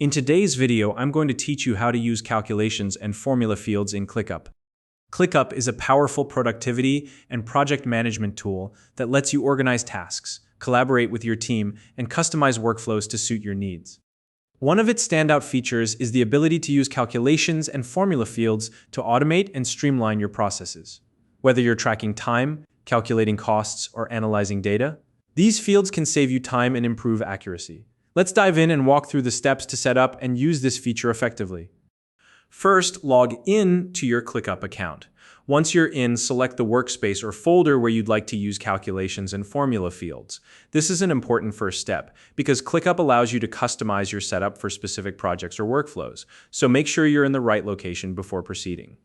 In today's video, I'm going to teach you how to use calculations and formula fields in Clickup. Clickup is a powerful productivity and project management tool that lets you organize tasks, collaborate with your team, and customize workflows to suit your needs. One of its standout features is the ability to use calculations and formula fields to automate and streamline your processes. Whether you're tracking time, calculating costs, or analyzing data, these fields can save you time and improve accuracy. Let's dive in and walk through the steps to set up and use this feature effectively. First, log in to your Clickup account. Once you're in, select the workspace or folder where you'd like to use calculations and formula fields. This is an important first step because Clickup allows you to customize your setup for specific projects or workflows, so make sure you're in the right location before proceeding.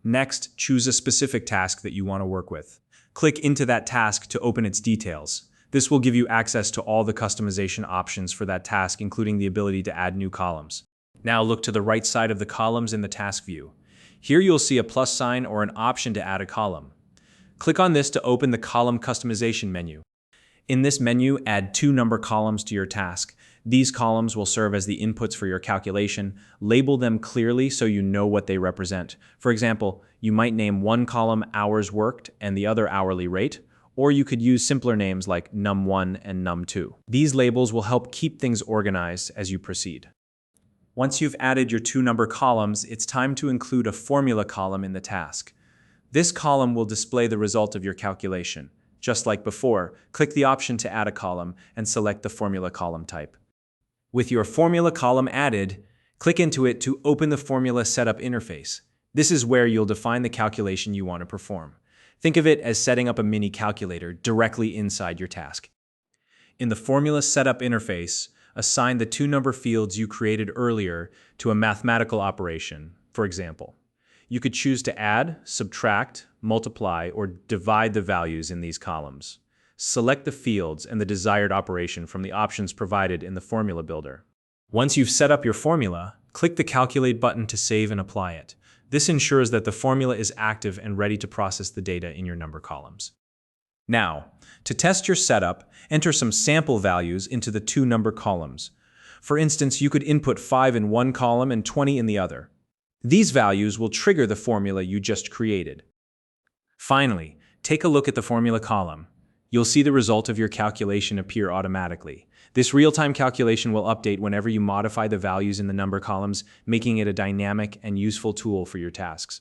Next, choose a specific task that you want to work with. Click into that task to open its details. This will give you access to all the customization options for that task, including the ability to add new columns. Now look to the right side of the columns in the task view. Here you'll see a plus sign or an option to add a column. Click on this to open the column customization menu. In this menu, add 2 number columns to your task. These columns will serve as the inputs for your calculation. Label them clearly so you know what they represent. For example, you might name one column hours worked and the other hourly rate, or you could use simpler names like num1 and num2. These labels will help keep things organized as you proceed. Once you've added your 2 number columns, it's time to include a formula column in the task. This column will display the result of your calculation. Just like before, click the option to add a column and select the formula column type. With your formula column added, click into it to open the formula setup interface. This is where you'll define the calculation you want to perform. Think of it as setting up a mini calculator directly inside your task. In the formula setup interface, assign the 2 number fields you created earlier to a mathematical operation. For example, you could choose to add, subtract, multiply, or divide the values in these columns. Select the fields and the desired operation from the options provided in the formula builder. Once you've set up your formula, click the Calculate button to save and apply it. This ensures that the formula is active and ready to process the data in your number columns. Now, to test your setup, enter some sample values into the 2 number columns. For instance, you could input 5 in one column and 20 in the other. These values will trigger the formula you just created. Finally, take a look at the formula column. You'll see the result of your calculation appear automatically. This real-time calculation will update whenever you modify the values in the number columns, making it a dynamic and useful tool for your tasks.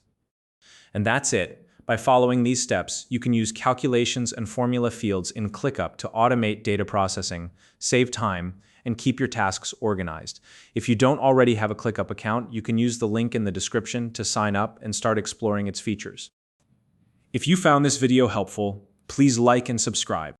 And that's it. By following these steps, you can use calculations and formula fields in Clickup to automate data processing, save time, and keep your tasks organized. If you don't already have a Clickup account, you can use the link in the description to sign up and start exploring its features. If you found this video helpful, please like and subscribe.